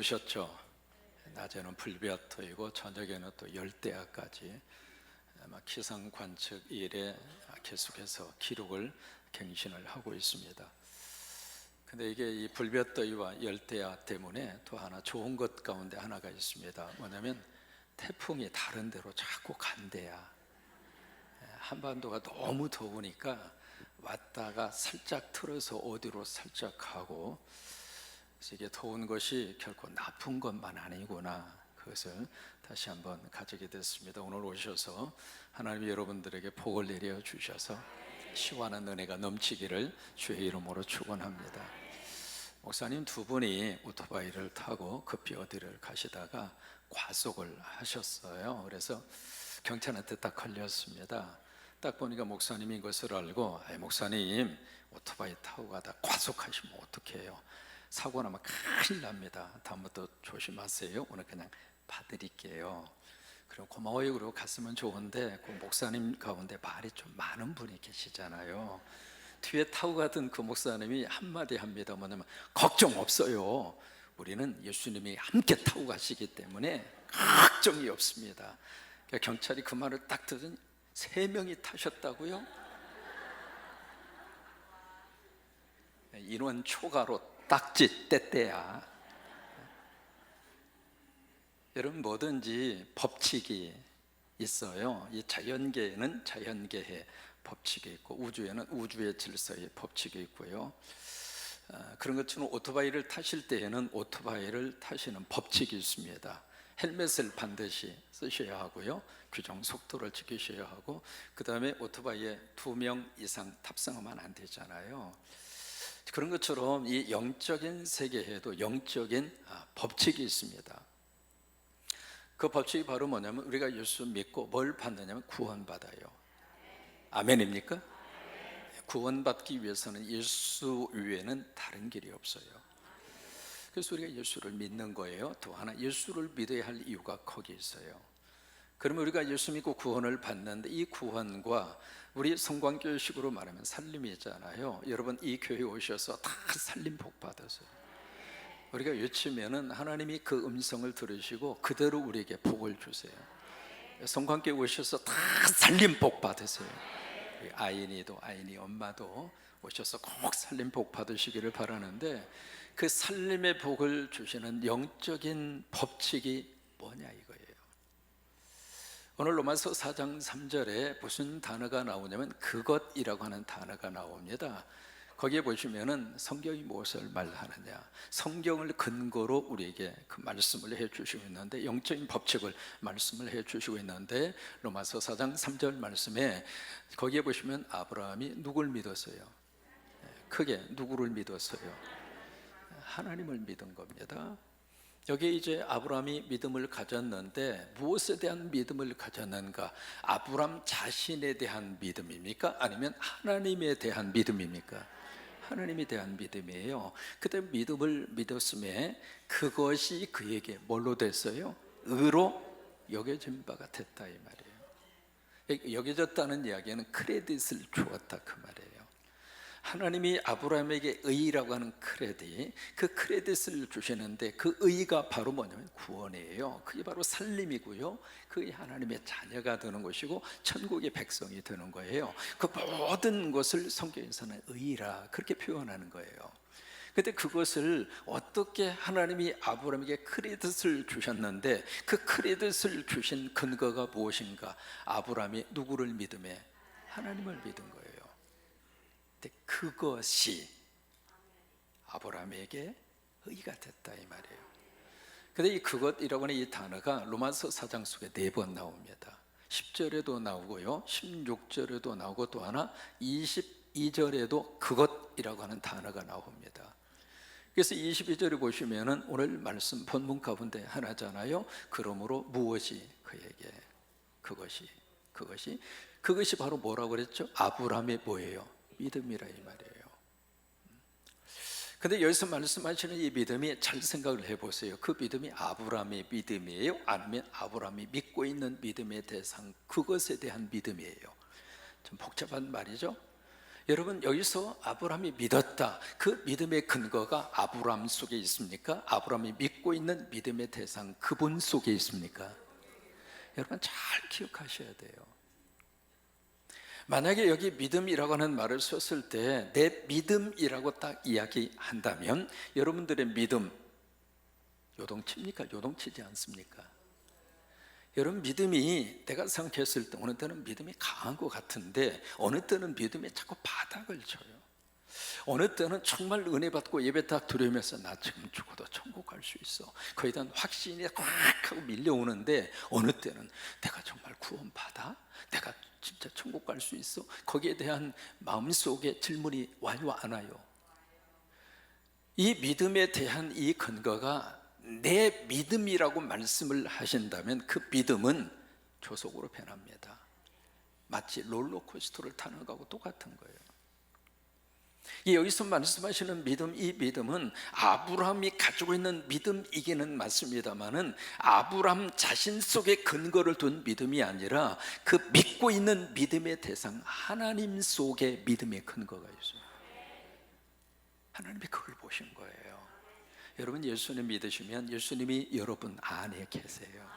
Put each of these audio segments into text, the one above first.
보셨죠? 낮에는 불볕이고 저녁에는 또 열대야까지 기상 관측 일에 계속해서 기록을 갱신을 하고 있습니다. 근데 이게 이 불볕더위와 열대야 때문에 또 하나 좋은 것 가운데 하나가 있습니다. 뭐냐면 태풍이 다른 데로 자꾸 간대야. 한반도가 너무 더우니까 왔다가 살짝 틀어서 어디로 살짝 가고, 그래서 이게 더운 것이 결코 나쁜 것만 아니구나, 그것을 다시 한번 가지게 됐습니다. 오늘 오셔서 하나님이 여러분들에게 복을 내려 주셔서 시원한 은혜가 넘치기를 주의 이름으로 축원합니다. 목사님 두 분이 오토바이를 타고 급히 어디를 가시다가 과속을 하셨어요. 그래서 경찰한테 딱 걸렸습니다. 딱 보니까 목사님인 것을 알고, 목사님 오토바이 타고 가다 과속하시면 어떡해요? 사고 나면 큰일 납니다. 다음부터 조심하세요. 오늘 그냥 봐드릴게요. 그럼 고마워요. 그러고 갔으면 좋은데, 그 목사님 가운데 말이 좀 많은 분이 계시잖아요. 뒤에 타고 가던 그 목사님이 한마디 합니다. 뭐냐면, 걱정 없어요. 우리는 예수님이 함께 타고 가시기 때문에 걱정이 없습니다. 그러니까 경찰이 그 말을 딱 듣더니 3명이 타셨다고요? 인원 초과로 딱지 떼떼야. 여러분, 뭐든지 법칙이 있어요. 이 자연계에는 자연계의 법칙이 있고, 우주에는 우주의 질서의 법칙이 있고요. 그런 것처럼 오토바이를 타실 때에는 오토바이를 타시는 법칙이 있습니다. 헬멧을 반드시 쓰셔야 하고요, 규정 속도를 지키셔야 하고, 그 다음에 오토바이에 2명 이상 탑승하면 안 되잖아요. 그런 것처럼 이 영적인 세계에도 영적인 법칙이 있습니다. 그 법칙이 바로 뭐냐면, 우리가 예수 믿고 뭘 받느냐면 구원받아요. 아멘입니까? 구원받기 위해서는 예수 외에는 다른 길이 없어요. 그래서 우리가 예수를 믿는 거예요. 또 하나, 예수를 믿어야 할 이유가 거기 있어요. 그러면 우리가 예수 믿고 구원을 받는데, 이 구원과 우리 성광교회식으로 말하면 살림이잖아요. 여러분, 이 교회에 오셔서 다 살림 복 받으세요. 우리가 외치면은 하나님이 그 음성을 들으시고 그대로 우리에게 복을 주세요. 성광교회 오셔서 다 살림 복 받으세요. 아이니도, 아이니 엄마도 오셔서 꼭 살림 복 받으시기를 바라는데, 그 살림의 복을 주시는 영적인 법칙이 뭐냐 이거예요. 오늘 로마서 4장 3절에 무슨 단어가 나오냐면 그것이라고 하는 단어가 나옵니다. 거기에 보시면은 성경이 무엇을 말하느냐, 성경을 근거로 우리에게 그 말씀을 해주시고 있는데, 영적인 법칙을 말씀을 해주시고 있는데, 로마서 4장 3절 말씀에 거기에 보시면 아브라함이 누굴 믿었어요? 크게 누구를 믿었어요? 하나님을 믿은 겁니다. 여기에 이제 아브라함이 믿음을 가졌는데, 무엇에 대한 믿음을 가졌는가? 아브라함 자신에 대한 믿음입니까? 아니면 하나님에 대한 믿음입니까? 하나님에 대한 믿음이에요. 그때 믿음을 믿었음에 그것이 그에게 뭘로 됐어요? 의로 여겨진 바가 됐다 이 말이에요. 여겨졌다는 이야기는 크레딧을 주었다 그 말이에요. 하나님이 아브라함에게 의라고 하는 크레딧, 그 크레딧을 주시는데, 그 의가 바로 뭐냐면 구원이에요. 그게 바로 살림이고요, 그게 하나님의 자녀가 되는 것이고 천국의 백성이 되는 거예요. 그 모든 것을 성경에서는 의라 그렇게 표현하는 거예요. 근데 그것을 어떻게 하나님이 아브라함에게 크레딧을 주셨는데, 그 크레딧을 주신 근거가 무엇인가? 아브라함이 누구를 믿음에? 하나님을 믿은 거예요. 그것이 아브라함에게 의가 됐다 이 말이에요. 근데 이 그것이라고 하는 이 단어가 로마서 4장 속에 4번 나옵니다. 10절에도 나오고요, 16절에도 나오고, 또 하나 22절에도 그것이라고 하는 단어가 나옵니다. 그래서 22절에 보시면은 오늘 말씀 본문 가운데 하나잖아요. 그러므로 무엇이 그에게? 그것이 바로 뭐라고 그랬죠? 아브라함의 뭐예요? 믿음이라 이 말이에요. 근데 여기서 말씀하시는 이 믿음이, 잘 생각을 해보세요. 그 믿음이 아브라함의 믿음이에요? 아니면 아브라함이 믿고 있는 믿음의 대상, 그것에 대한 믿음이에요? 좀 복잡한 말이죠. 여러분, 여기서 아브라함이 믿었다, 그 믿음의 근거가 아브라함 속에 있습니까? 아브라함이 믿고 있는 믿음의 대상 그분 속에 있습니까? 여러분, 잘 기억하셔야 돼요. 만약에 여기 믿음이라고 하는 말을 썼을 때 내 믿음이라고 딱 이야기한다면 여러분들의 믿음 요동칩니까? 요동치지 않습니까? 여러분, 믿음이 내가 생각했을 때 어느 때는 믿음이 강한 것 같은데 어느 때는 믿음이 자꾸 바닥을 쳐요. 어느 때는 정말 은혜 받고 예배 딱 드리면서 나 지금 죽어도 천국 갈 수 있어, 거기에 대한 확신이 꽉 하고 밀려오는데 어느 때는 내가 정말 구원 받아? 내가 진짜 천국 갈 수 있어? 거기에 대한 마음속에 질문이 와요, 안 와요? 이 믿음에 대한 이 근거가 내 믿음이라고 말씀을 하신다면 그 믿음은 조속으로 변합니다. 마치 롤러코스터를 타는 거하고 똑같은 거예요. 여기서 말씀하시는 믿음, 이 믿음은 아브라함이 가지고 있는 믿음이기는 맞습니다만은 아브라함 자신 속에 근거를 둔 믿음이 아니라 그 믿고 있는 믿음의 대상 하나님 속에 믿음의 근거가 있어요. 하나님이 그걸 보신 거예요. 여러분, 예수님 믿으시면 예수님이 여러분 안에 계세요.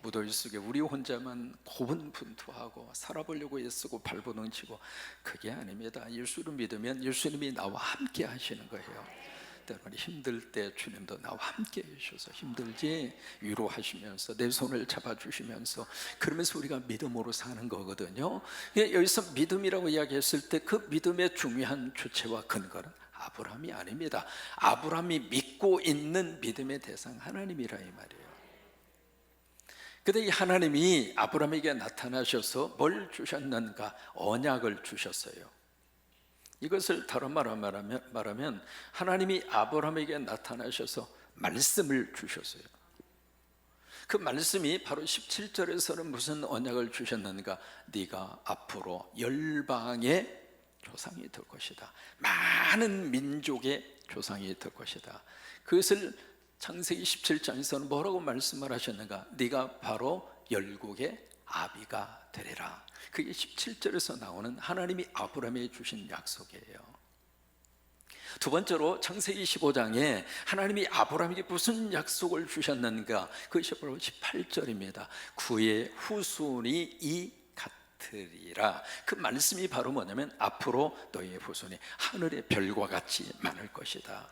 무더위 속에 우리 혼자만 고분분투하고 살아보려고 애쓰고 발버둥 치고, 그게 아닙니다. 예수를 믿으면 예수님이 나와 함께 하시는 거예요. 때로는 힘들 때 주님도 나와 함께 해주셔서 힘들지 위로하시면서 내 손을 잡아주시면서, 그러면서 우리가 믿음으로 사는 거거든요. 여기서 믿음이라고 이야기했을 때 그 믿음의 중요한 주체와 근거는 아브라함이 아닙니다. 아브라함이 믿고 있는 믿음의 대상 하나님이라 이 말이에요. 그런데 이 하나님이 아브라함에게 나타나셔서 뭘 주셨는가? 언약을 주셨어요. 이것을 다른 말로 말하면 하나님이 아브라함에게 나타나셔서 말씀을 주셨어요. 그 말씀이 바로 17절에서는 무슨 언약을 주셨는가? 네가 앞으로 열방의 조상이 될 것이다. 많은 민족의 조상이 될 것이다. 그것을 창세기 17장에서는 뭐라고 말씀을 하셨는가? 네가 바로 열국의 아비가 되리라. 그게 17절에서 나오는 하나님이 아브라함에게 주신 약속이에요. 두 번째로 창세기 15장에 하나님이 아브라함에게 무슨 약속을 주셨는가? 그것이 바로 18절입니다. 그의 후손이 이 같으리라. 그 말씀이 바로 뭐냐면 앞으로 너희의 후손이 하늘의 별과 같이 많을 것이다.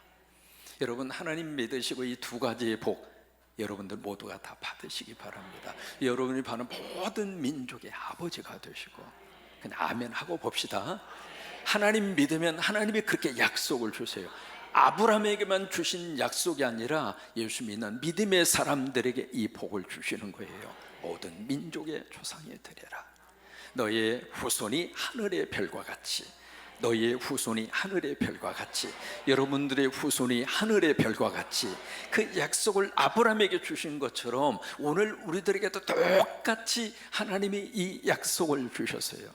여러분, 하나님 믿으시고 이 두 가지의 복 여러분들 모두가 다 받으시기 바랍니다. 여러분이 받는 모든 민족의 아버지가 되시고, 그냥 아멘 하고 봅시다. 하나님 믿으면 하나님이 그렇게 약속을 주세요. 아브라함에게만 주신 약속이 아니라 예수 믿는 믿음의 사람들에게 이 복을 주시는 거예요. 모든 민족의 조상이 되리라. 너의 후손이 하늘의 별과 같이, 너희의 후손이 하늘의 별과 같이, 여러분들의 후손이 하늘의 별과 같이 그 약속을 아브라함에게 주신 것처럼 오늘 우리들에게도 똑같이 하나님이 이 약속을 주셨어요.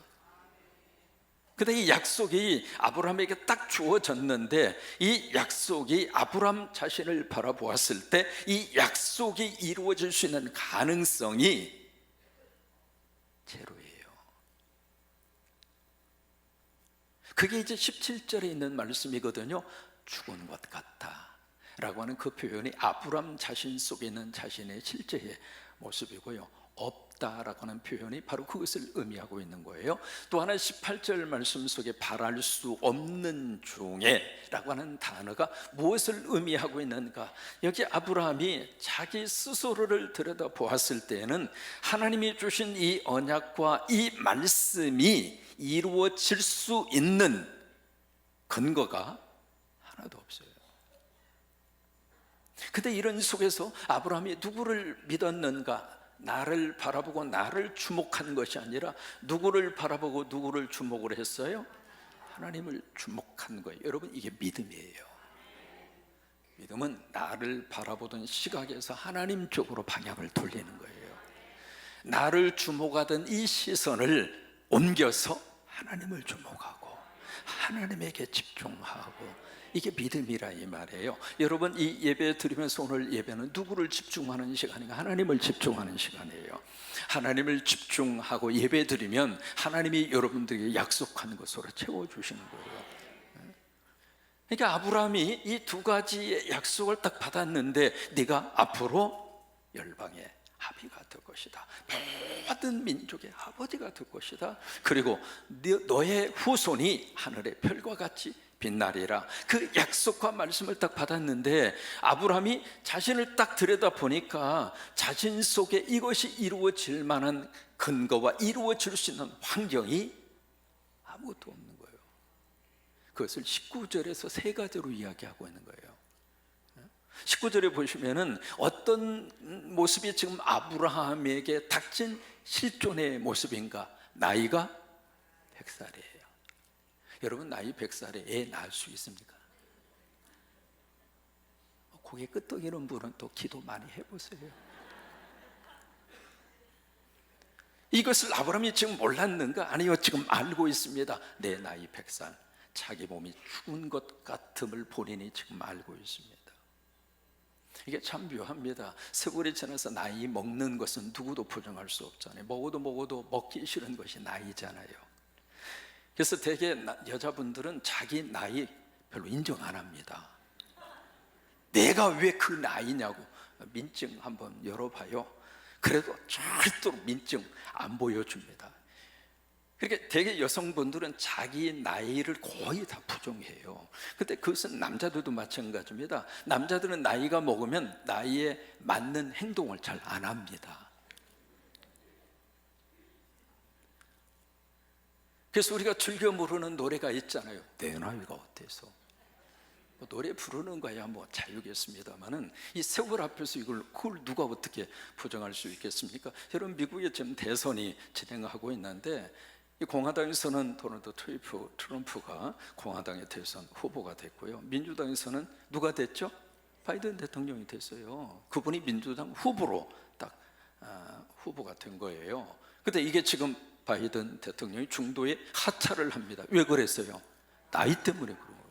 근데 이 약속이 아브라함에게 딱 주어졌는데 이 약속이 아브라함 자신을 바라보았을 때 이 약속이 이루어질 수 있는 가능성이 제로예요. 그게 이제 17절에 있는 말씀이거든요. 죽은 것 같다 라고 하는 그 표현이 아브라함 자신 속에 있는 자신의 실제의 모습이고요, 없다라고 하는 표현이 바로 그것을 의미하고 있는 거예요. 또 하나 18절 말씀 속에 바랄 수 없는 중에 라고 하는 단어가 무엇을 의미하고 있는가? 여기 아브라함이 자기 스스로를 들여다보았을 때에는 하나님이 주신 이 언약과 이 말씀이 이루어질 수 있는 근거가 하나도 없어요. 근데 이런 속에서 아브라함이 누구를 믿었는가? 나를 바라보고 나를 주목한 것이 아니라 누구를 바라보고 누구를 주목을 했어요? 하나님을 주목한 거예요. 여러분, 이게 믿음이에요. 믿음은 나를 바라보던 시각에서 하나님 쪽으로 방향을 돌리는 거예요. 나를 주목하던 이 시선을 옮겨서 하나님을 주목하고 하나님에게 집중하고 이게 믿음이라 이 말이에요. 여러분, 이 예배 드리면서 오늘 예배는 누구를 집중하는 시간인가? 하나님을 집중하는 시간이에요. 하나님을 집중하고 예배 드리면 하나님이 여러분들에게 약속한 것으로 채워주시는 거예요. 그러니까 아브라함이 이 두 가지의 약속을 딱 받았는데, 네가 앞으로 열방의 아비가 될 것이다, 모든 민족의 아버지가 될 것이다, 그리고 너의 후손이 하늘의 별과 같이 빛나리라. 그 약속과 말씀을 딱 받았는데, 아브라함이 자신을 딱 들여다보니까 자신 속에 이것이 이루어질 만한 근거와 이루어질 수 있는 환경이 아무것도 없는 거예요. 그것을 19절에서 세 가지로 이야기하고 있는 거예요. 19절에 보시면은 어떤 모습이 지금 아브라함에게 닥친 실존의 모습인가? 나이가 100살이에요. 여러분, 나이 100살에 애 낳을 수 있습니까? 고개 끄덕이는 분은 또 기도 많이 해보세요. 이것을 아브라함이 지금 몰랐는가? 아니요, 지금 알고 있습니다. 내 나이 100살, 자기 몸이 죽은 것 같음을 본인이 지금 알고 있습니다. 이게 참 묘합니다. 세월이 지나서 나이 먹는 것은 누구도 부정할 수 없잖아요. 먹어도 먹기 싫은 것이 나이잖아요. 그래서 대개 여자분들은 자기 나이 별로 인정 안 합니다. 내가 왜 그 나이냐고. 민증 한번 열어봐요. 그래도 절대로 민증 안 보여줍니다. 그러니까 대개 여성분들은 자기 나이를 거의 다 부정해요. 근데 그것은 남자들도 마찬가지입니다. 남자들은 나이가 먹으면 나이에 맞는 행동을 잘 안 합니다. 그래서 우리가 즐겨 부르는 노래가 있잖아요. 내 나이가 어때서? 노래 부르는 거야 뭐 자유겠습니다만은, 이 세월 앞에서 그걸 누가 어떻게 부정할 수 있겠습니까? 여러분, 미국에 지금 대선이 진행하고 있는데, 이 공화당에서는 도널드 트럼프가 공화당의 대선 후보가 됐고요, 민주당에서는 누가 됐죠? 바이든 대통령이 됐어요. 그분이 민주당 후보로 딱 후보가 된 거예요. 근데 이게 지금 바이든 대통령이 중도에 하차를 합니다. 왜 그랬어요? 나이 때문에 그런 거예요.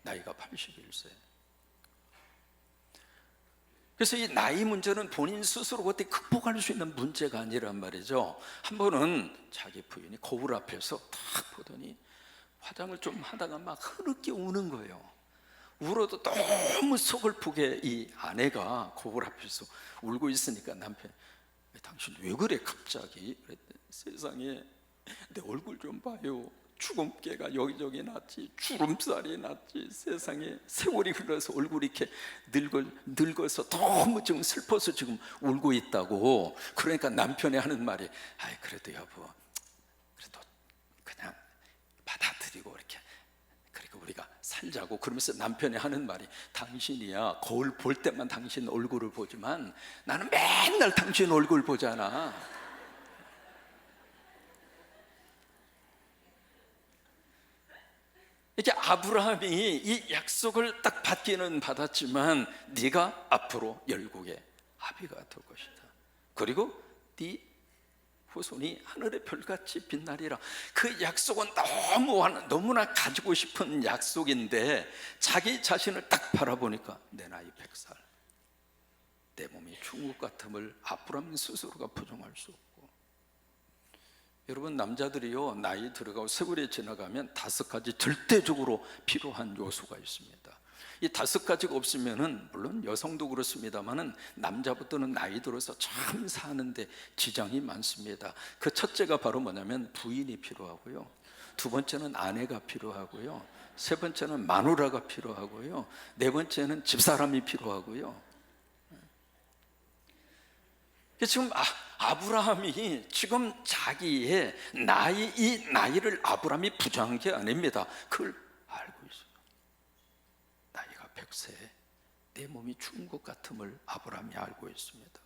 나이가 81세. 그래서 이 나이 문제는 본인 스스로 어떻게 극복할 수 있는 문제가 아니란 말이죠. 한 번은 자기 부인이 거울 앞에서 딱 보더니 화장을 좀 하다가 막 흐르게 우는 거예요. 울어도 너무 서글프게 이 아내가 거울 앞에서 울고 있으니까 남편이, 당신 왜 그래 갑자기? 그랬더니, 세상에 내 얼굴 좀 봐요. 주근깨가 여기저기 났지, 주름살이 났지, 세상에 세월이 흘러서 얼굴이 이렇게 늙어서 너무 지금 슬퍼서 지금 울고 있다고. 그러니까 남편이 하는 말이, 아이 그래도 여보, 그래도 그냥 받아들이고 이렇게, 그리고 우리가 살자고. 그러면서 남편이 하는 말이, 당신이야 거울 볼 때만 당신 얼굴을 보지만 나는 맨날 당신 얼굴 보잖아. 이게 아브라함이 이 약속을 딱 받기는 받았지만, 네가 앞으로 열국의 아비가 될 것이다, 그리고 네 후손이 하늘의 별같이 빛나리라. 그 약속은 너무나 가지고 싶은 약속인데, 자기 자신을 딱 바라보니까 내 나이 100살, 내 몸이 죽은 것 같음을 아브라함 스스로가 부정할 수 없고. 여러분, 남자들이요, 나이 들어가고 세월이 지나가면 5가지 절대적으로 필요한 요소가 있습니다. 이 5가지가 없으면은, 물론 여성도 그렇습니다만은 남자부터는 나이 들어서 참 사는데 지장이 많습니다. 그 첫째가 바로 뭐냐면 부인이 필요하고요, 두 번째는 아내가 필요하고요, 세 번째는 마누라가 필요하고요, 네 번째는 집사람이 필요하고요. 지금 아브라함이 지금 자기의 이 나이를 아브라함이 부정한 게 아닙니다. 그걸 알고 있어요. 나이가 100세, 내 몸이 죽은 것 같음을 아브라함이 알고 있습니다.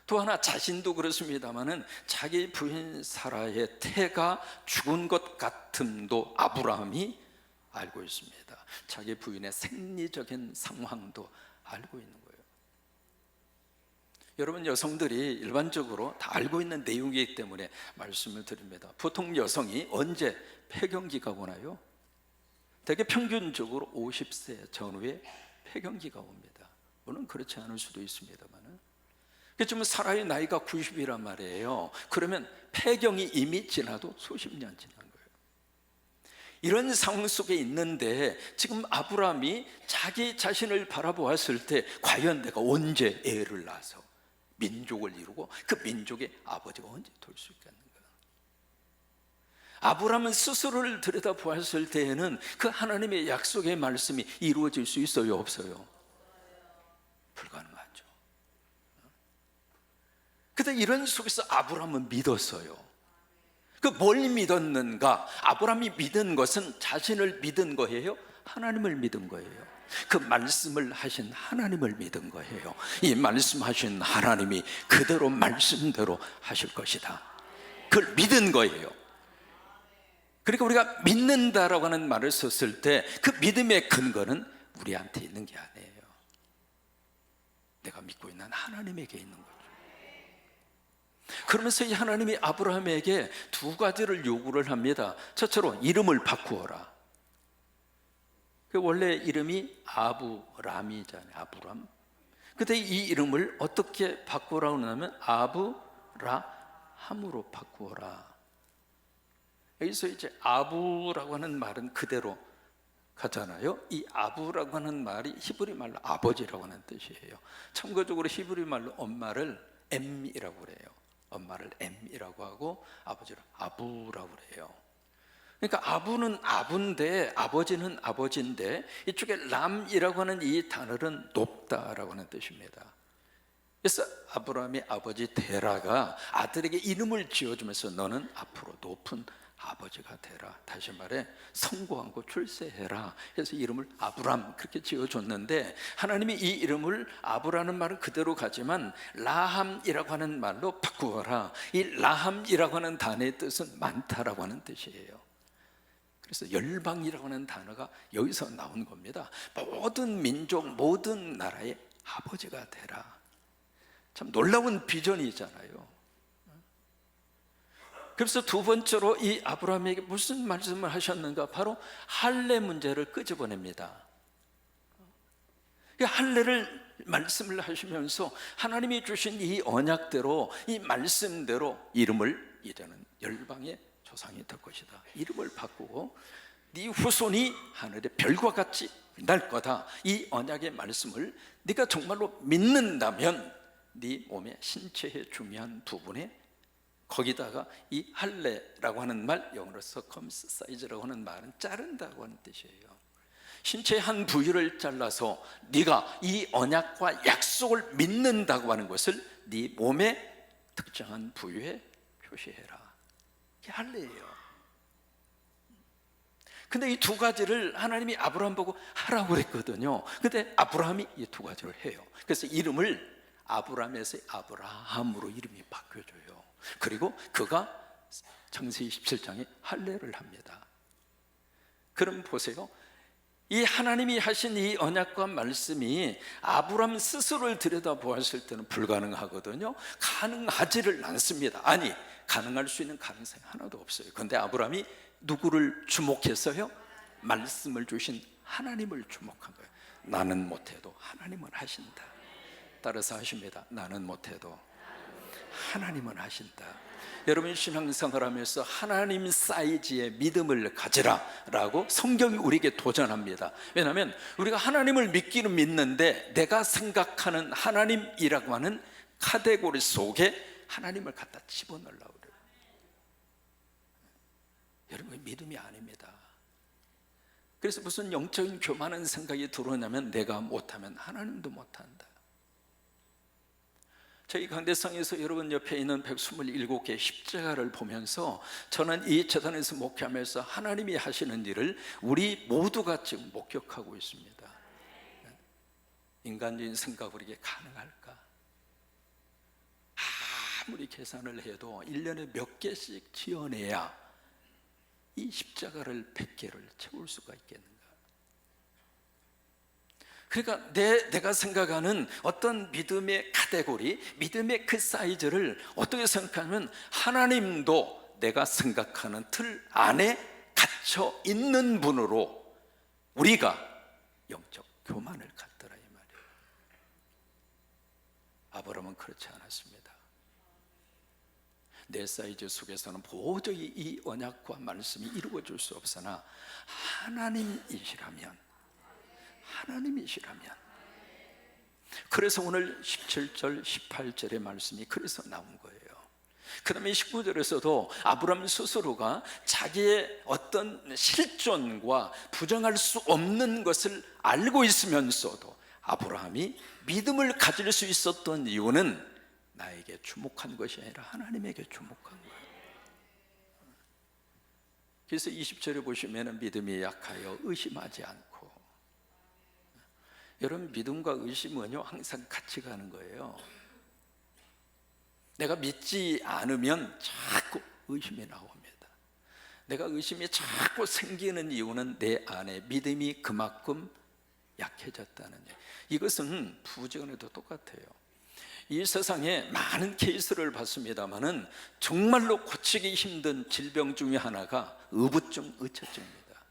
또 하나, 자신도 그렇습니다만은 자기 부인 사라의 태가 죽은 것 같음도 아브라함이 알고 있습니다. 자기 부인의 생리적인 상황도 알고 있는 거예요. 여러분, 여성들이 일반적으로 다 알고 있는 내용이기 때문에 말씀을 드립니다. 보통 여성이 언제 폐경기가 오나요? 대개 평균적으로 50세 전후에 폐경기가 옵니다. 물론 그렇지 않을 수도 있습니다만, 그렇지만 사람의 나이가 90이란 말이에요. 그러면 폐경이 이미 지나도 수십 년 지난 거예요. 이런 상황 속에 있는데 지금 아브라함이 자기 자신을 바라보았을 때 과연 내가 언제 애를 낳아서 민족을 이루고 그 민족의 아버지가 언제 될 수 있겠는가? 아브라함은 스스로를 들여다보았을 때에는 그 하나님의 약속의 말씀이 이루어질 수 있어요, 없어요? 불가능하죠. 그런데 이런 속에서 아브라함은 믿었어요. 그 뭘 믿었는가? 아브라함이 믿은 것은 자신을 믿은 거예요? 하나님을 믿은 거예요. 그 말씀을 하신 하나님을 믿은 거예요. 이 말씀하신 하나님이 그대로 말씀대로 하실 것이다, 그걸 믿은 거예요. 그러니까 우리가 믿는다라고 하는 말을 썼을 때 그 믿음의 근거는 우리한테 있는 게 아니에요. 내가 믿고 있는 하나님에게 있는 거죠. 그러면서 이 하나님이 아브라함에게 두 가지를 요구를 합니다. 첫째로 이름을 바꾸어라. 그 원래 이름이 아브람이잖아요. 아브람. 근데 이 이름을 어떻게 바꾸라고 하냐면 아브라함으로 바꾸어라. 여기서 이제 아부라고 하는 말은 그대로 가잖아요. 이 아부라고 하는 말이 히브리 말로 아버지라고 하는 뜻이에요. 참고적으로 히브리 말로 엄마를 M이라고 그래요. 엄마를 M이라고 하고 아버지를 아부라고 그래요. 그러니까 아부는 아부인데 아버지는 아버지인데 이쪽에 람이라고 하는 이 단어는 높다라고 하는 뜻입니다. 그래서 아브라함의 아버지 데라가 아들에게 이름을 지어주면서 너는 앞으로 높은 아버지가 되라. 다시 말해 성공하고 출세해라. 그래서 이름을 아브람 그렇게 지어줬는데 하나님이 이 이름을 아브라는 말은 그대로 가지만 라함이라고 하는 말로 바꾸어라. 이 라함이라고 하는 단어의 뜻은 많다라고 하는 뜻이에요. 그래서 열방이라고 하는 단어가 여기서 나온 겁니다. 모든 민족 모든 나라의 아버지가 되라. 참 놀라운 비전이잖아요. 그래서 두 번째로 이 아브라함에게 무슨 말씀을 하셨는가? 바로 할례 문제를 끄집어냅니다. 할례를 말씀을 하시면서 하나님이 주신 이 언약대로 이 말씀대로 이름을 이제는 열방의 조상이 될 것이다. 이름을 바꾸고 네 후손이 하늘의 별과 같이 날 거다. 이 언약의 말씀을 네가 정말로 믿는다면 네 몸의 신체의 중요한 부분에 거기다가 이 할례라고 하는 말, 영어로 circumcise라고 하는 말은 자른다고 하는 뜻이에요. 신체의 한 부위를 잘라서 네가 이 언약과 약속을 믿는다고 하는 것을 네 몸의 특정한 부위에 표시해라. 이게 할례예요. 근데 이 두 가지를 하나님이 아브라함 보고 하라고 그랬거든요. 근데 아브라함이 이 두 가지를 해요. 그래서 이름을 아브라함에서 아브라함으로 이름이 바뀌어져요. 그리고 그가 창세기 17장에 할례를 합니다. 그럼 보세요. 이 하나님이 하신 이 언약과 말씀이 아브라함 스스로를 들여다보았을 때는 불가능하거든요. 가능하지를 않습니다. 아니, 가능할 수 있는 가능성이 하나도 없어요. 그런데 아브라함이 누구를 주목했어요? 말씀을 주신 하나님을 주목한 거예요. 나는 못해도 하나님은 하신다. 따라서 하십니다. 나는 못해도 하나님은 하신다. 여러분 신앙생활 하면서 하나님 사이즈의 믿음을 가지라 라고 성경이 우리에게 도전합니다. 왜냐하면 우리가 하나님을 믿기는 믿는데 내가 생각하는 하나님이라고 하는 카테고리 속에 하나님을 갖다 집어넣으려고 그래요. 여러분 믿음이 아닙니다. 그래서 무슨 영적인 교만한 생각이 들어오냐면 내가 못하면 하나님도 못한다. 저희 강대상에서 여러분 옆에 있는 127개의 십자가를 보면서 저는 이 재단에서 목회하면서 하나님이 하시는 일을 우리 모두가 지금 목격하고 있습니다. 인간적인 생각으로 이게 가능할까? 아무리 계산을 해도 1년에 몇 개씩 지어내야 이 십자가를 100개를 채울 수가 있겠는가? 그러니까 내가 생각하는 어떤 믿음의 카테고리, 믿음의 그 사이즈를 어떻게 생각하면 하나님도 내가 생각하는 틀 안에 갇혀 있는 분으로 우리가 영적 교만을 갖더라 이 말이에요. 아브라함은 그렇지 않았습니다. 내 사이즈 속에서는 도저히 이 언약과 말씀이 이루어질 수 없으나 하나님이시라면, 그래서 오늘 17절 18절의 말씀이 그래서 나온 거예요. 그 다음에 19절에서도 아브라함 스스로가 자기의 어떤 실존과 부정할 수 없는 것을 알고 있으면서도 아브라함이 믿음을 가질 수 있었던 이유는 나에게 주목한 것이 아니라 하나님에게 주목한 거예요. 그래서 20절에 보시면 믿음이 약하여 의심하지 않고, 여러분 믿음과 의심은요 항상 같이 가는 거예요. 내가 믿지 않으면 자꾸 의심이 나옵니다. 내가 의심이 자꾸 생기는 이유는 내 안에 믿음이 그만큼 약해졌다는 얘기. 이것은 부정에도 똑같아요. 이 세상에 많은 케이스를 봤습니다마는 정말로 고치기 힘든 질병 중에 하나가 의부증, 의처증입니다.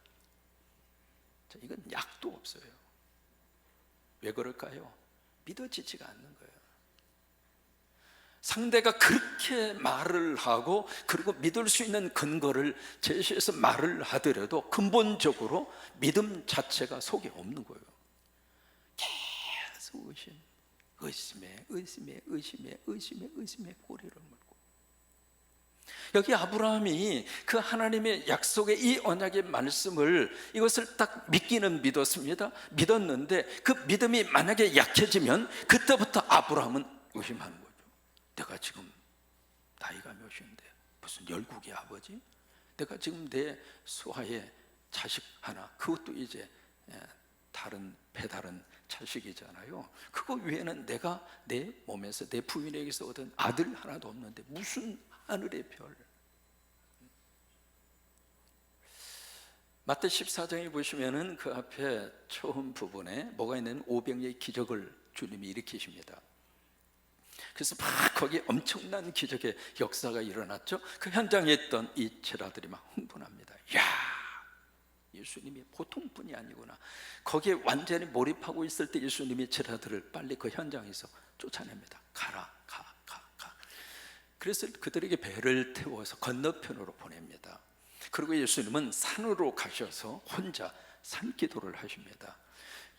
이건 약도 없어요. 왜 그럴까요? 믿어지지가 않는 거예요. 상대가 그렇게 말을 하고 그리고 믿을 수 있는 근거를 제시해서 말을 하더라도 근본적으로 믿음 자체가 속에 없는 거예요. 계속 의심에 꼬리를 물고. 여기 아브라함이 그 하나님의 약속의 이 언약의 말씀을, 이것을 딱 믿기는 믿었는데 그 믿음이 만약에 약해지면 그때부터 아브라함은 의심하는 거죠. 내가 지금 나이가 몇인데 무슨 열국의 아버지? 내가 지금 내 소아의 자식 하나, 그것도 이제 다른 배다른 자식이잖아요. 그거 외에는 내가 내 몸에서 내 부인에게서 얻은 아들 하나도 없는데 무슨 하늘의 별. 마태 14장에 보시면은 그 앞에 처음 부분에 뭐가 있는 500의 기적을 주님이 일으키십니다. 그래서 막 거기 엄청난 기적의 역사가 일어났죠. 그 현장에 있던 이 제자들이 막 흥분합니다. 야, 예수님이 보통 분이 아니구나. 거기에 완전히 몰입하고 있을 때 예수님이 제자들을 빨리 그 현장에서 쫓아냅니다. 가라, 가. 그래서 그들에게 배를 태워서 건너편으로 보냅니다. 그리고 예수님은 산으로 가셔서 혼자 산기도를 하십니다.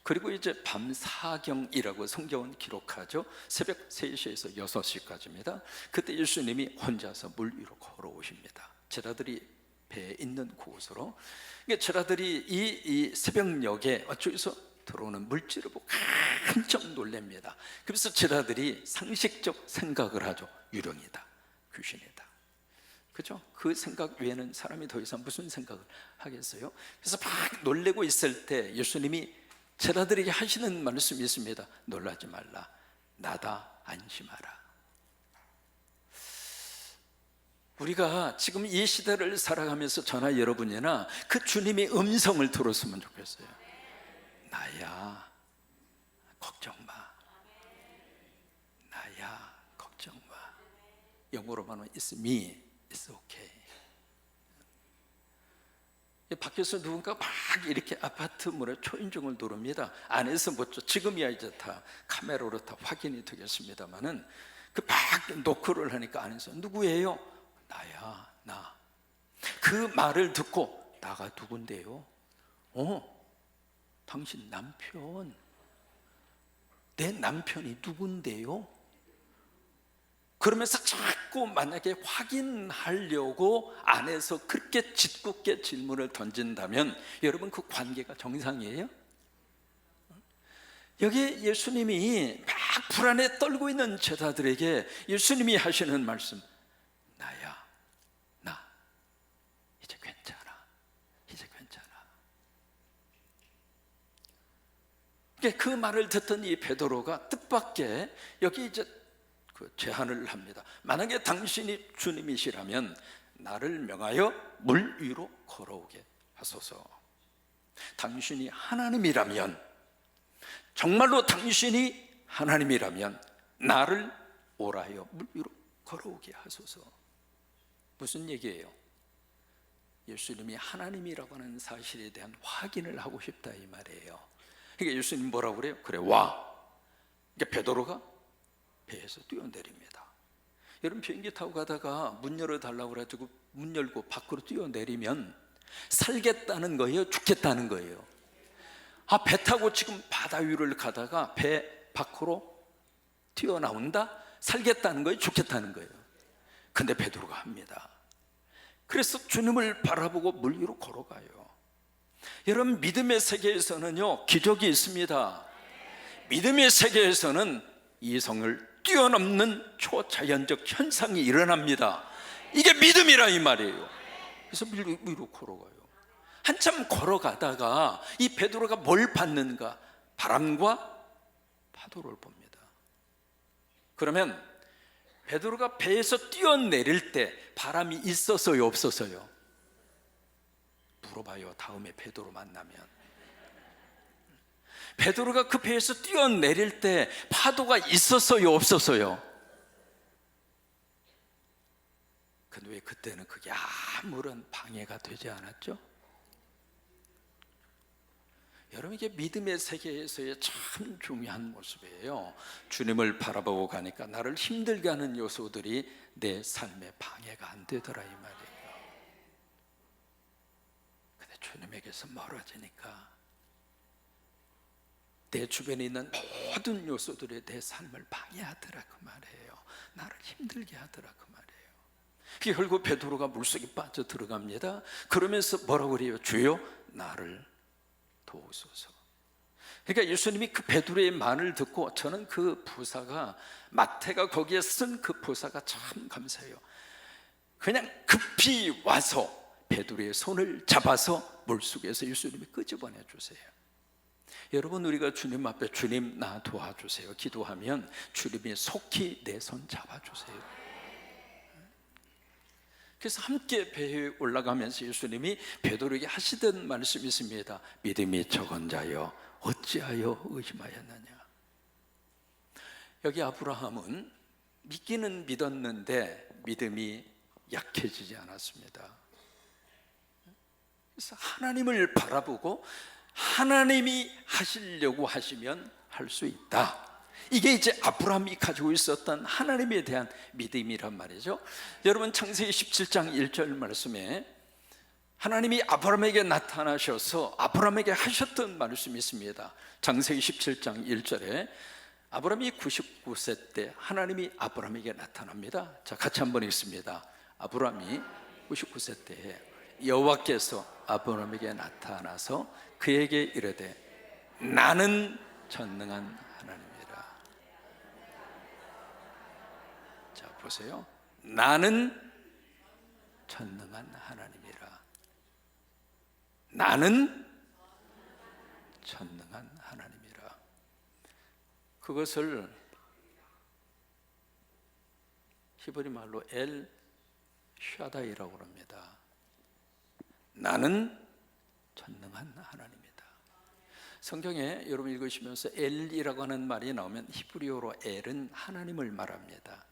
그리고 이제 밤사경이라고 성경은 기록하죠. 새벽 3시에서 6시까지입니다. 그때 예수님이 혼자서 물 위로 걸어오십니다. 제자들이 배에 있는 곳으로. 제자들이 이 새벽녘에 어쩌서 들어오는 물질을 보고 깜짝 놀랍니다. 그래서 제자들이 상식적 생각을 하죠. 유령이다, 귀신이다. 그죠? 그 생각 외에는 사람이 더 이상 무슨 생각을 하겠어요? 그래서 막 놀래고 있을 때 예수님이 제자들에게 하시는 말씀이 있습니다. 놀라지 말라, 나다, 안심하라. 우리가 지금 이 시대를 살아가면서 저나 여러분이나 그 주님의 음성을 들었으면 좋겠어요. 나야, 걱정 마. 나야, 걱정 마. 영어로 말하면 It's me, it's okay. 밖에서 누군가 막 이렇게 아파트 문에 초인종을 누릅니다. 안에서 뭐죠? 지금이야 이제 다 카메라로 다 확인이 되겠습니다만은 그 막 노크를 하니까 안에서 누구예요? 나야, 나. 그 말을 듣고 나가 누군데요? 당신 남편. 내 남편이 누군데요? 그러면서 자꾸 만약에 확인하려고 안에서 그렇게 짓궂게 질문을 던진다면 여러분 그 관계가 정상이에요? 여기 예수님이 막 불안에 떨고 있는 제자들에게 예수님이 하시는 말씀, 나야, 나. 이제 괜찮아. 이제 괜찮아. 그 말을 듣던 이 베드로가 뜻밖의 여기 이제 그 제안을 합니다. 만약에 당신이 주님이시라면 나를 명하여 물 위로 걸어오게 하소서. 당신이 하나님이라면, 정말로 당신이 하나님이라면 나를 오라여 물 위로 걸어오게 하소서. 무슨 얘기예요? 예수님이 하나님이라고 하는 사실에 대한 확인을 하고 싶다 이 말이에요. 그러니까 예수님 뭐라고 그래요? 그래 와. 그러니까 베드로가 배에서 뛰어내립니다. 여러분 비행기 타고 가다가 문 열어달라고 그래가지고 문 열고 밖으로 뛰어내리면 살겠다는 거예요? 죽겠다는 거예요? 배 타고 지금 바다 위를 가다가 배 밖으로 튀어나온다? 살겠다는 거예요? 죽겠다는 거예요? 근데 베드로가 합니다. 그래서 주님을 바라보고 물 위로 걸어가요. 여러분 믿음의 세계에서는요 기적이 있습니다. 믿음의 세계에서는 이성을 뛰어넘는 초자연적 현상이 일어납니다. 이게 믿음이라 이 말이에요. 그래서 물 위로 걸어가요. 한참 걸어가다가 이 베드로가 뭘 봤는가? 바람과 파도를 봅니다. 그러면 베드로가 배에서 뛰어내릴 때 바람이 있었어요, 없었어요? 물어봐요. 다음에 베드로 만나면. 베드로가 그 배에서 뛰어내릴 때 파도가 있었어요, 없었어요? 근데 왜 그때는 그게 아무런 방해가 되지 않았죠? 여러분 이게 믿음의 세계에서의 참 중요한 모습이에요. 주님을 바라보고 가니까 나를 힘들게 하는 요소들이 내 삶에 방해가 안 되더라 이 말이에요. 근데 주님에게서 멀어지니까 내 주변에 있는 모든 요소들이 내 삶을 방해하더라 그 말이에요. 나를 힘들게 하더라 그 말이에요. 결국 베드로가 물속에 빠져 들어갑니다. 그러면서 뭐라고 그래요? 주여 나를 도우소서. 그러니까 예수님이 그 베드로의 말을 듣고 저는 그 부사가 마태가 거기에 쓴 그 부사가 참 감사해요. 그냥 급히 와서 베드로의 손을 잡아서 물속에서 예수님이 끄집어내 주세요. 여러분 우리가 주님 앞에 주님 나 도와주세요 기도하면 주님이 속히 내 손 잡아주세요. 그래서 함께 배에 올라가면서 예수님이 베드로에게 하시던 말씀이 있습니다. 믿음이 적은 자여 어찌하여 의심하였느냐. 여기 아브라함은 믿기는 믿었는데 믿음이 약해지지 않았습니다. 그래서 하나님을 바라보고 하나님이 하시려고 하시면 할 수 있다. 이게 이제 아브라함이 가지고 있었던 하나님에 대한 믿음이란 말이죠. 여러분 창세기 17장 1절 말씀에 하나님이 아브라함에게 나타나셔서 아브라함에게 하셨던 말씀이 있습니다. 창세기 17장 1절에 아브라함이 99세 때 하나님이 아브라함에게 나타납니다. 자, 같이 한번 읽습니다. 아브라함이 99세 때에 여호와께서 아브라함에게 나타나서 그에게 이르되 나는 전능한 하나님이라. 자 보세요. 나는 전능한 하나님이라. 나는 전능한 하나님이라. 그것을 히브리 말로 엘 샤다이라고 합니다. 나는 전능한 하나님이다. 성경에 여러분 읽으시면서 엘이라고 하는 말이 나오면 히브리어로 엘은 하나님을 말합니다.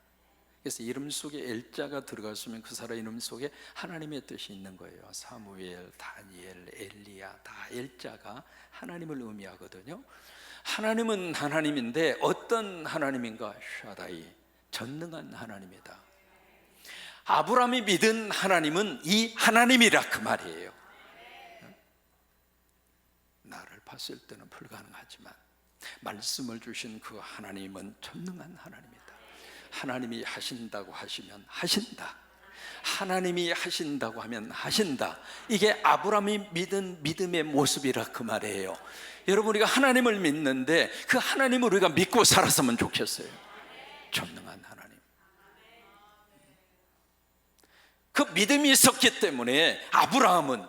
그래서 이름 속에 엘자가 들어갔으면 그 사람 이름 속에 하나님의 뜻이 있는 거예요. 사무엘, 다니엘, 엘리야 다 엘자가 하나님을 의미하거든요. 하나님은 하나님인데 어떤 하나님인가? 샤다이, 전능한 하나님이다. 아브라함이 믿은 하나님은 이 하나님이라 그 말이에요. 나를 봤을 때는 불가능하지만 말씀을 주신 그 하나님은 전능한 하나님이다. 하나님이 하신다고 하시면 하신다. 하나님이 하신다고 하면 하신다. 이게 아브라함이 믿은 믿음의 모습이라 그 말이에요. 여러분 우리가 하나님을 믿는데 그 하나님을 우리가 믿고 살았으면 좋겠어요. 전능한 하나님. 그 믿음이 있었기 때문에 아브라함은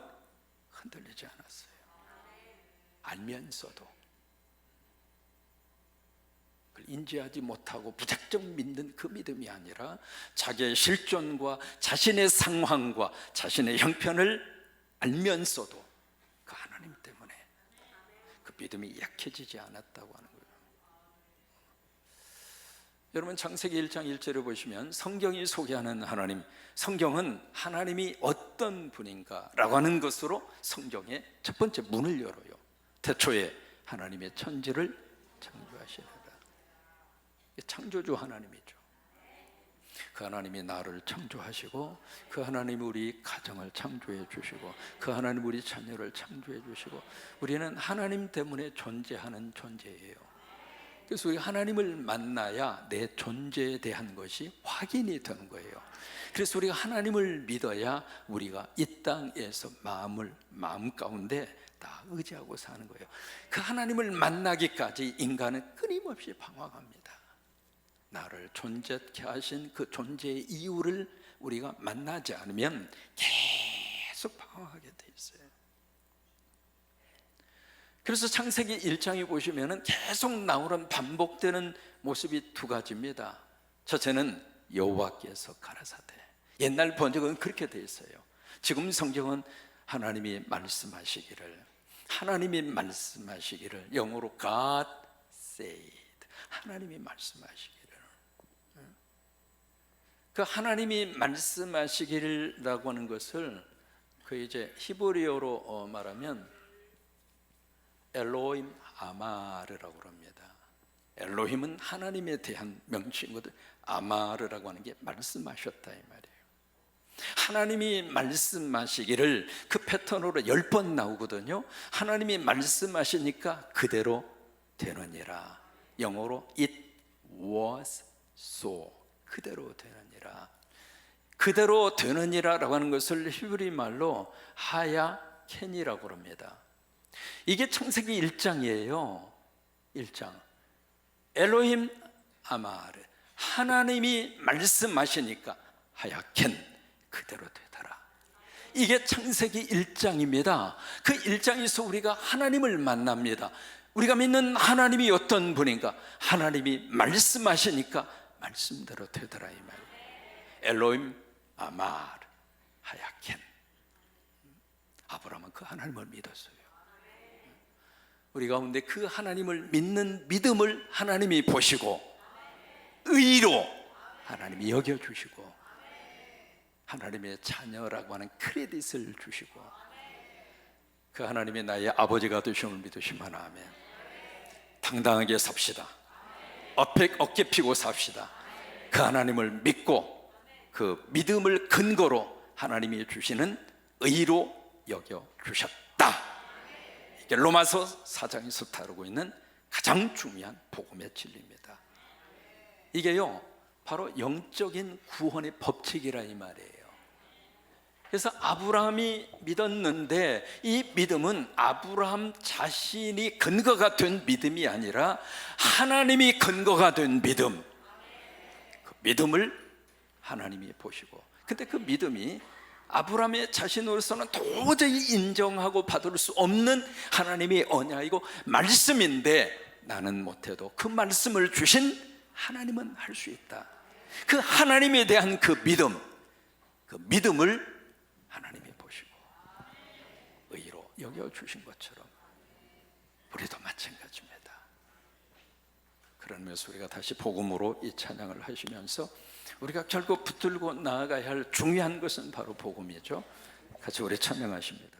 흔들리지 않았어요. 알면서도 그걸 인지하지 못하고 무작정 믿는 그 믿음이 아니라 자기의 실존과 자신의 상황과 자신의 형편을 알면서도 그 하나님 때문에 그 믿음이 약해지지 않았다고 하는 거예요. 여러분 창세기 1장 1절을 보시면 성경이 소개하는 하나님, 성경은 하나님이 어떤 분인가 라고 하는 것으로 성경의 첫 번째 문을 열어요. 태초에 하나님의 천지를 창조하시니라. 창조주 하나님이죠. 그 하나님이 나를 창조하시고, 그 하나님이 우리 가정을 창조해 주시고, 그 하나님이 우리 자녀를 창조해 주시고, 우리는 하나님 때문에 존재하는 존재예요. 그래서 우리 하나님을 만나야 내 존재에 대한 것이 확인이 되는 거예요. 그래서 우리가 하나님을 믿어야 우리가 이 땅에서 마음 가운데 다 의지하고 사는 거예요. 그 하나님을 만나기까지 인간은 끊임없이 방황합니다. 나를 존재케 하신 그 존재의 이유를 우리가 만나지 않으면 계속 방황하게 돼 있어요. 그래서 창세기 1장에 보시면 계속 나오는 반복되는 모습이 두 가지입니다. 첫째는 여호와께서 가라사대. 옛날 번역은 그렇게 돼 있어요. 지금 성경은 하나님이 말씀하시기를, 영어로 God said, 하나님이 말씀하시기를. 그 하나님이 말씀하시기라고 하는 것을 그 이제 히브리어로 말하면 엘로힘 아마르라고 합니다. 엘로힘은 하나님에 대한 명칭이거든. 아마르라고 하는 게 말씀하셨다 이 말이에요. 하나님이 말씀하시기를 그 패턴으로 10번 나오거든요. 하나님이 말씀하시니까 그대로 되느니라. 영어로 it was so, 그대로 되느니라. 그대로 되느니라라고 하는 것을 히브리 말로 하야켄이라고 합니다. 이게 창세기 1장이에요. 1장. 엘로힘 아마르, 하나님이 말씀하시니까 하야켄, 그대로 되더라. 이게 창세기 1장입니다. 그 1장에서 우리가 하나님을 만납니다. 우리가 믿는 하나님이 어떤 분인가? 하나님이 말씀하시니까 말씀대로 되더라 이 말이에요. 엘로힘 아마르 하야켄. 아브라함은 그 하나님을 믿었어요. 우리 가운데 그 하나님을 믿는 믿음을 하나님이 보시고 의로 하나님이 여겨주시고 하나님의 자녀라고 하는 크레딧을 주시고 그 하나님이 나의 아버지가 되심을 믿으시면 아멘. 당당하게 삽시다. 어깨 펴고 삽시다. 그 하나님을 믿고 그 믿음을 근거로 하나님이 주시는 의로 여겨주셨다. 이게 로마서 4장에서 다루고 있는 가장 중요한 복음의 진리입니다. 이게요 바로 영적인 구원의 법칙이라 이 말이에요. 그래서 아브라함이 믿었는데 이 믿음은 아브라함 자신이 근거가 된 믿음이 아니라 하나님이 근거가 된 믿음. 그 믿음을 하나님이 보시고, 근데 그 믿음이 아브라함의 자신으로서는 도저히 인정하고 받을 수 없는 하나님의 언약이고 말씀인데 나는 못해도 그 말씀을 주신 하나님은 할 수 있다. 그 하나님에 대한 그 믿음을 하나님이 보시고 의로 여겨주신 것처럼 우리도 마찬가지입니다. 그러면서 우리가 다시 복음으로 이 찬양을 하시면서 우리가 결국 붙들고 나아가야 할 중요한 것은 바로 복음이죠. 같이 우리 찬양하십니다.